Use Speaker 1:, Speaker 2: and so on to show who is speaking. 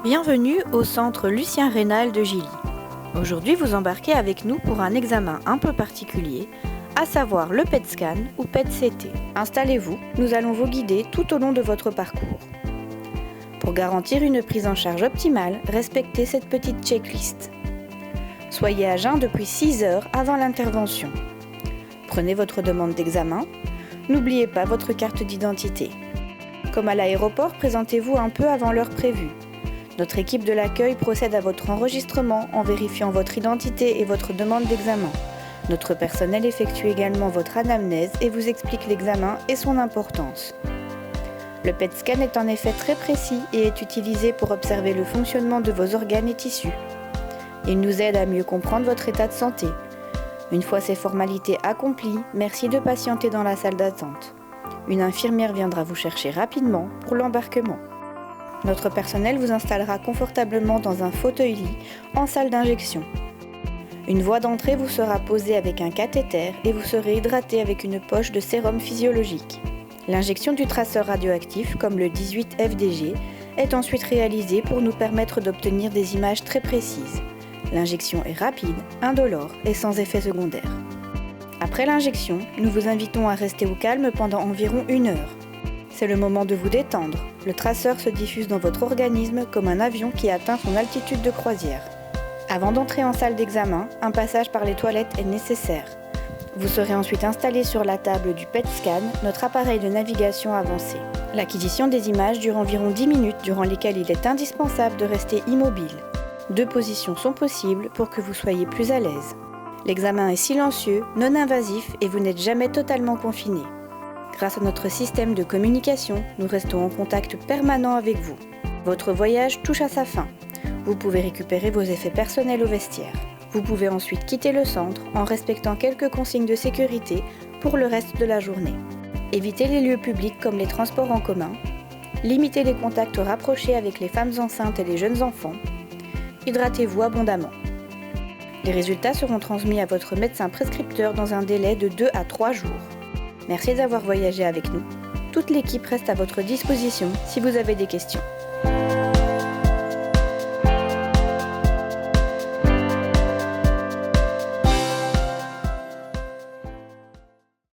Speaker 1: Bienvenue au centre Lucien Rénal de Gilly. Aujourd'hui, vous embarquez avec nous pour un examen un peu particulier, à savoir le PET scan ou PET-CT. Installez-vous, nous allons vous guider tout au long de votre parcours. Pour garantir une prise en charge optimale, respectez cette petite checklist. Soyez à jeun depuis 6 heures avant l'intervention. Prenez votre demande d'examen. N'oubliez pas votre carte d'identité. Comme à l'aéroport, présentez-vous un peu avant l'heure prévue. Notre équipe de l'accueil procède à votre enregistrement en vérifiant votre identité et votre demande d'examen. Notre personnel effectue également votre anamnèse et vous explique l'examen et son importance. Le PET scan est en effet très précis et est utilisé pour observer le fonctionnement de vos organes et tissus. Il nous aide à mieux comprendre votre état de santé. Une fois ces formalités accomplies, merci de patienter dans la salle d'attente. Une infirmière viendra vous chercher rapidement pour l'embarquement. Notre personnel vous installera confortablement dans un fauteuil-lit en salle d'injection. Une voie d'entrée vous sera posée avec un cathéter et vous serez hydraté avec une poche de sérum physiologique. L'injection du traceur radioactif, comme le 18FDG, est ensuite réalisée pour nous permettre d'obtenir des images très précises. L'injection est rapide, indolore et sans effet secondaire. Après l'injection, nous vous invitons à rester au calme pendant environ 1 heure. C'est le moment de vous détendre. Le traceur se diffuse dans votre organisme comme un avion qui atteint son altitude de croisière. Avant d'entrer en salle d'examen, un passage par les toilettes est nécessaire. Vous serez ensuite installé sur la table du PET scan, notre appareil de navigation avancé. L'acquisition des images dure environ 10 minutes durant lesquelles il est indispensable de rester immobile. 2 positions sont possibles pour que vous soyez plus à l'aise. L'examen est silencieux, non invasif et vous n'êtes jamais totalement confiné. Grâce à notre système de communication, nous restons en contact permanent avec vous. Votre voyage touche à sa fin. Vous pouvez récupérer vos effets personnels au vestiaire. Vous pouvez ensuite quitter le centre en respectant quelques consignes de sécurité pour le reste de la journée. Évitez les lieux publics comme les transports en commun. Limitez les contacts rapprochés avec les femmes enceintes et les jeunes enfants. Hydratez-vous abondamment. Les résultats seront transmis à votre médecin prescripteur dans un délai de 2 à 3 jours. Merci d'avoir voyagé avec nous. Toute l'équipe reste à votre disposition si vous avez des questions.